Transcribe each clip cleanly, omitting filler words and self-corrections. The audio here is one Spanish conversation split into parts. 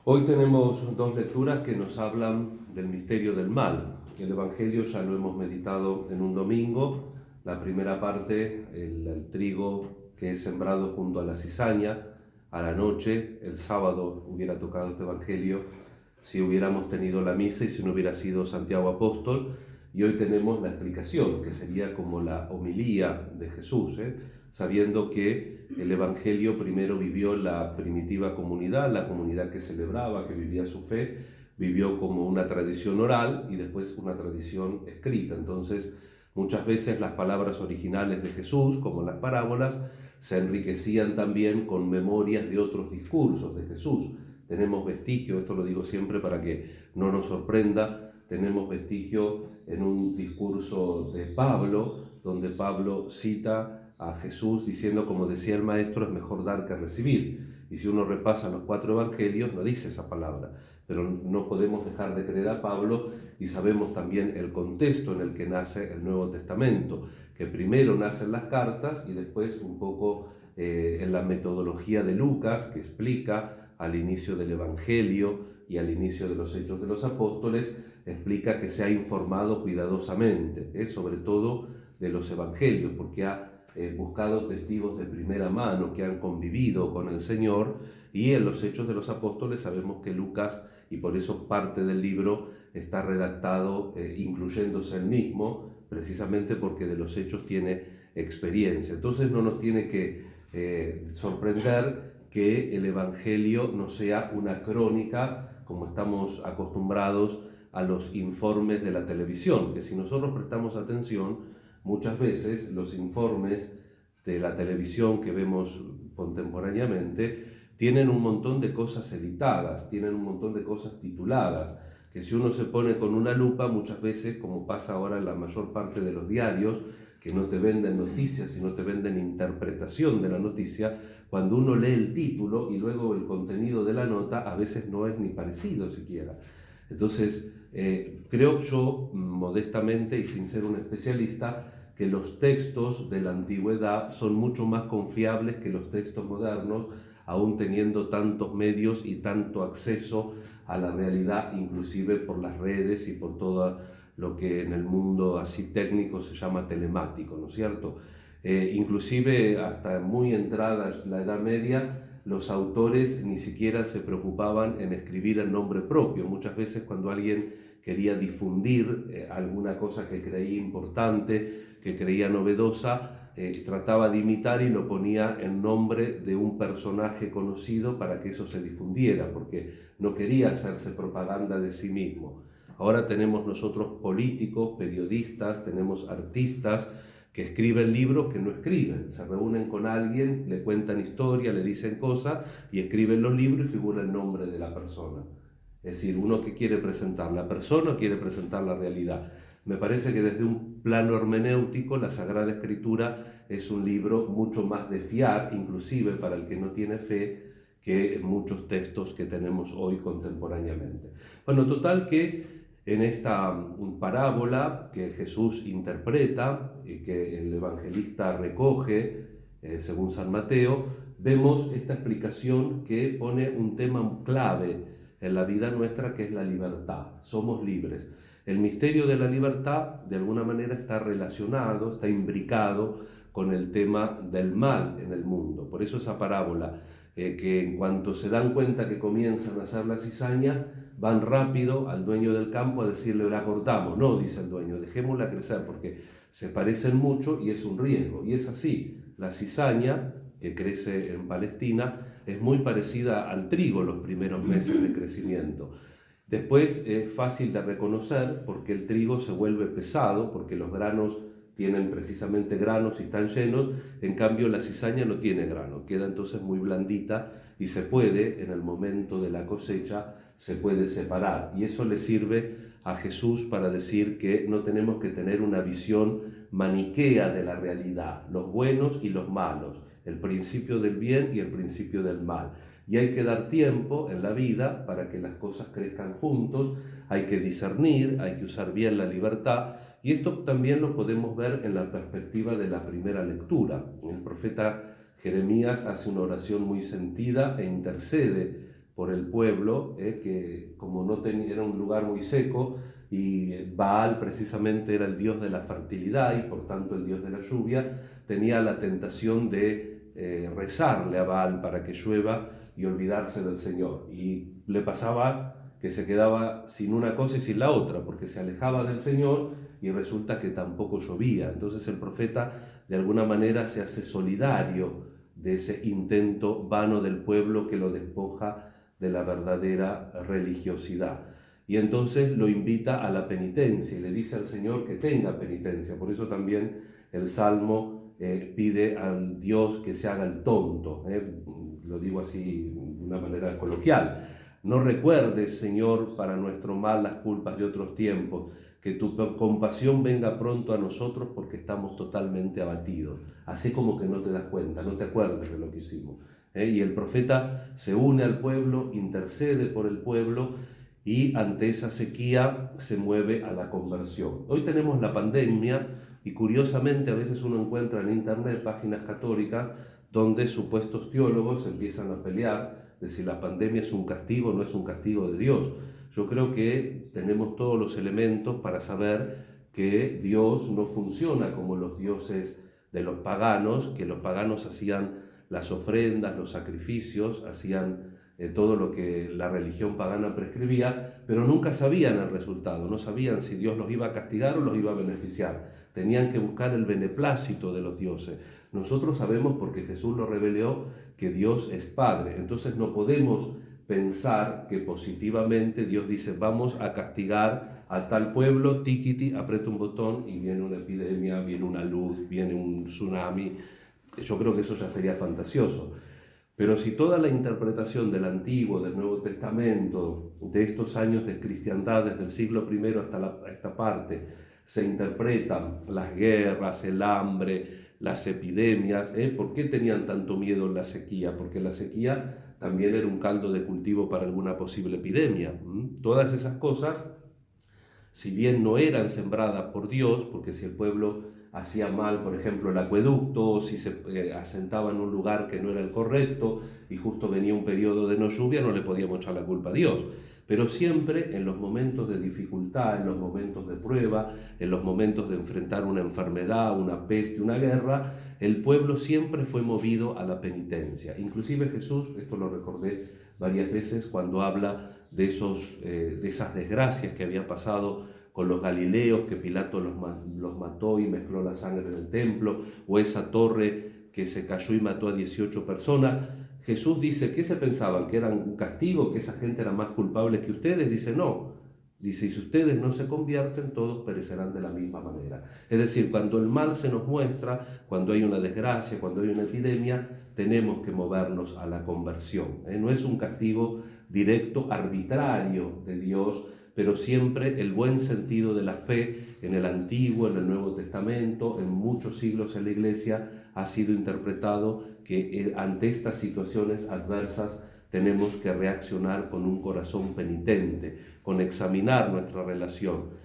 Hoy tenemos dos lecturas que nos hablan del misterio del mal. El Evangelio ya lo hemos meditado en un domingo. La primera parte, el trigo que es sembrado junto a la cizaña. A la noche, el sábado, hubiera tocado este Evangelio si hubiéramos tenido la misa y si no hubiera sido Santiago Apóstol. Y hoy tenemos la explicación, que sería como la homilía de Jesús, sabiendo que el Evangelio primero vivió la primitiva comunidad, la comunidad que celebraba, que vivía su fe, vivió como una tradición oral y después una tradición escrita. Entonces, muchas veces las palabras originales de Jesús, como las parábolas, se enriquecían también con memorias de otros discursos de Jesús. Tenemos vestigio, esto lo digo siempre para que no nos sorprenda, tenemos vestigio en un discurso de Pablo, donde Pablo cita a Jesús diciendo, como decía el maestro, es mejor dar que recibir. Y si uno repasa los 4 evangelios, no dice esa palabra. Pero no podemos dejar de creer a Pablo y sabemos también el contexto en el que nace el Nuevo Testamento, que primero nacen las cartas y después un poco en la metodología de Lucas, que explica al inicio del Evangelio y al inicio de los Hechos de los Apóstoles, explica que se ha informado cuidadosamente, sobre todo de los Evangelios, porque ha buscado testigos de primera mano que han convivido con el Señor, y en los Hechos de los Apóstoles sabemos que Lucas, y por eso parte del libro está redactado incluyéndose él mismo, precisamente porque de los Hechos tiene experiencia. Entonces no nos tiene que sorprender que el Evangelio no sea una crónica como estamos acostumbrados a los informes de la televisión, que si nosotros prestamos atención, muchas veces los informes de la televisión que vemos contemporáneamente tienen un montón de cosas editadas, tienen un montón de cosas tituladas, que si uno se pone con una lupa, muchas veces, como pasa ahora en la mayor parte de los diarios, que no te venden noticias, sino te venden interpretación de la noticia, cuando uno lee el título y luego el contenido de la nota, a veces no es ni parecido siquiera. Entonces, creo yo, modestamente y sin ser un especialista, que los textos de la antigüedad son mucho más confiables que los textos modernos, aún teniendo tantos medios y tanto acceso a la realidad, inclusive por las redes y por todo lo que en el mundo así técnico se llama telemático, ¿no es cierto? Inclusive hasta muy entrada la Edad Media, los autores ni siquiera se preocupaban en escribir el nombre propio. Muchas veces cuando alguien quería difundir alguna cosa que creía importante, que creía novedosa, trataba de imitar y lo ponía en nombre de un personaje conocido para que eso se difundiera, porque no quería hacerse propaganda de sí mismo. Ahora tenemos nosotros políticos, periodistas, tenemos artistas que escriben libros que no escriben, se reúnen con alguien, le cuentan historia, le dicen cosas y escriben los libros y figura el nombre de la persona. Es decir, uno que quiere presentar la persona o quiere presentar la realidad. Me parece que desde un plano hermenéutico la Sagrada Escritura es un libro mucho más de fiar, inclusive para el que no tiene fe, que muchos textos que tenemos hoy contemporáneamente. Bueno, total que en esta parábola que Jesús interpreta y que el evangelista recoge, según San Mateo, vemos esta explicación que pone un tema clave en la vida nuestra, que es la libertad. Somos libres. El misterio de la libertad de alguna manera está relacionado, está imbricado con el tema del mal en el mundo. Por eso esa parábola, que en cuanto se dan cuenta que comienzan a hacer la cizaña, van rápido al dueño del campo a decirle, la cortamos. No, dice el dueño, dejémosla crecer porque se parecen mucho y es un riesgo. Y es así, la cizaña que crece en Palestina es muy parecida al trigo los primeros meses de crecimiento. Después es fácil de reconocer porque el trigo se vuelve pesado, porque los granos tienen precisamente granos y están llenos, en cambio la cizaña no tiene grano, queda entonces muy blandita y se puede, en el momento de la cosecha, se puede separar. Y eso le sirve a Jesús para decir que no tenemos que tener una visión maniquea de la realidad, los buenos y los malos, el principio del bien y el principio del mal. Y hay que dar tiempo en la vida para que las cosas crezcan juntos, hay que discernir, hay que usar bien la libertad, y esto también lo podemos ver en la perspectiva de la primera lectura. El profeta Jeremías hace una oración muy sentida e intercede por el pueblo, que como no tenía, era un lugar muy seco, y Baal precisamente era el dios de la fertilidad y por tanto el dios de la lluvia, tenía la tentación de rezarle a Baal para que llueva y olvidarse del Señor. Y le pasaba que se quedaba sin una cosa y sin la otra, porque se alejaba del Señor y resulta que tampoco llovía. Entonces el profeta de alguna manera se hace solidario de ese intento vano del pueblo que lo despoja de la verdadera religiosidad. Y entonces lo invita a la penitencia y le dice al Señor que tenga penitencia. Por eso también el Salmo pide al Dios que se haga el tonto. Lo digo así de una manera coloquial. No recuerdes, Señor, para nuestro mal las culpas de otros tiempos, que tu compasión venga pronto a nosotros porque estamos totalmente abatidos. Así como que no te das cuenta, no te acuerdes de lo que hicimos. Y el profeta se une al pueblo, intercede por el pueblo y ante esa sequía se mueve a la conversión. Hoy tenemos la pandemia y curiosamente a veces uno encuentra en internet páginas católicas donde supuestos teólogos empiezan a pelear de si la pandemia es un castigo o no es un castigo de Dios. Yo creo que tenemos todos los elementos para saber que Dios no funciona como los dioses de los paganos, que los paganos hacían las ofrendas, los sacrificios, hacían todo lo que la religión pagana prescribía, pero nunca sabían el resultado, no sabían si Dios los iba a castigar o los iba a beneficiar. Tenían que buscar el beneplácito de los dioses. Nosotros sabemos, porque Jesús lo reveló, que Dios es Padre. Entonces no podemos pensar que positivamente Dios dice vamos a castigar a tal pueblo, tiquiti, aprieta un botón y viene una epidemia, viene una luz, viene un tsunami. Yo creo que eso ya sería fantasioso. Pero si toda la interpretación del Antiguo, del Nuevo Testamento, de estos años de cristiandad, desde el siglo I hasta esta parte, se interpretan las guerras, el hambre, las epidemias, ¿por qué tenían tanto miedo en la sequía? Porque la sequía también era un caldo de cultivo para alguna posible epidemia. Todas esas cosas, si bien no eran sembradas por Dios, porque si el pueblo hacía mal, por ejemplo, el acueducto, o si se asentaba en un lugar que no era el correcto y justo venía un periodo de no lluvia, no le podíamos echar la culpa a Dios. Pero siempre en los momentos de dificultad, en los momentos de prueba, en los momentos de enfrentar una enfermedad, una peste, una guerra, el pueblo siempre fue movido a la penitencia. Inclusive Jesús, esto lo recordé varias veces cuando habla de esas desgracias que había pasado con los galileos, que Pilato los mató y mezcló la sangre en el templo, o esa torre que se cayó y mató a 18 personas. Jesús dice, ¿qué se pensaban? ¿Que eran un castigo? ¿Que esa gente era más culpable que ustedes? Dice, no. Dice, y si ustedes no se convierten, todos perecerán de la misma manera. Es decir, cuando el mal se nos muestra, cuando hay una desgracia, cuando hay una epidemia, tenemos que movernos a la conversión. No es un castigo directo, arbitrario de Dios, pero siempre el buen sentido de la fe en el Antiguo, en el Nuevo Testamento, en muchos siglos en la Iglesia, ha sido interpretado que ante estas situaciones adversas tenemos que reaccionar con un corazón penitente, con examinar nuestra relación.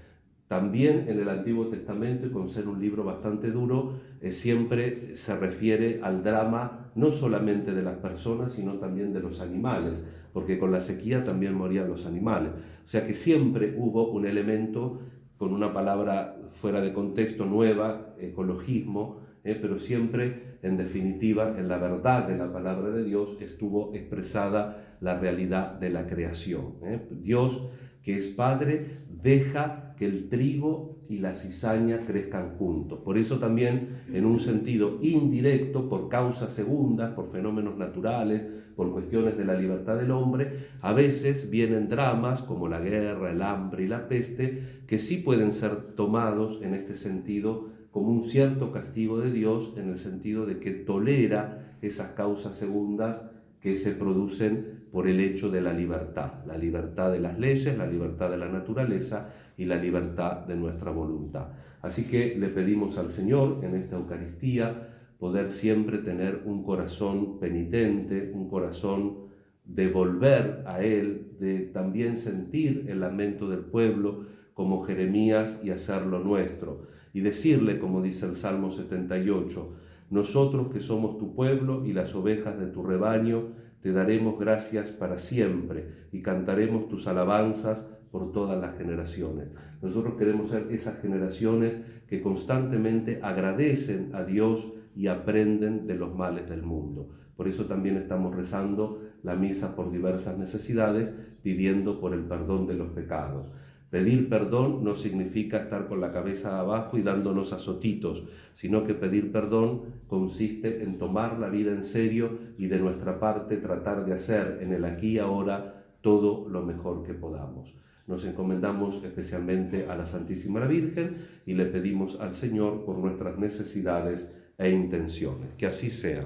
También en el Antiguo Testamento, y con ser un libro bastante duro, siempre se refiere al drama no solamente de las personas, sino también de los animales, porque con la sequía también morían los animales. O sea que siempre hubo un elemento, con una palabra fuera de contexto nueva, ecologismo, pero siempre, en definitiva, en la verdad de la palabra de Dios estuvo expresada la realidad de la creación. Dios, que es Padre, deja que el trigo y la cizaña crezcan juntos. Por eso también, en un sentido indirecto, por causas segundas, por fenómenos naturales, por cuestiones de la libertad del hombre, a veces vienen dramas como la guerra, el hambre y la peste, que sí pueden ser tomados en este sentido como un cierto castigo de Dios, en el sentido de que tolera esas causas segundas que se producen por el hecho de la libertad de las leyes, la libertad de la naturaleza y la libertad de nuestra voluntad. Así que le pedimos al Señor en esta Eucaristía poder siempre tener un corazón penitente, un corazón de volver a Él, de también sentir el lamento del pueblo como Jeremías y hacerlo nuestro. Y decirle, como dice el Salmo 78, nosotros que somos tu pueblo y las ovejas de tu rebaño, te daremos gracias para siempre y cantaremos tus alabanzas por todas las generaciones. Nosotros queremos ser esas generaciones que constantemente agradecen a Dios y aprenden de los males del mundo. Por eso también estamos rezando la misa por diversas necesidades, pidiendo por el perdón de los pecados. Pedir perdón no significa estar con la cabeza abajo y dándonos azotitos, sino que pedir perdón consiste en tomar la vida en serio y de nuestra parte tratar de hacer en el aquí y ahora todo lo mejor que podamos. Nos encomendamos especialmente a la Santísima Virgen y le pedimos al Señor por nuestras necesidades e intenciones. Que así sea.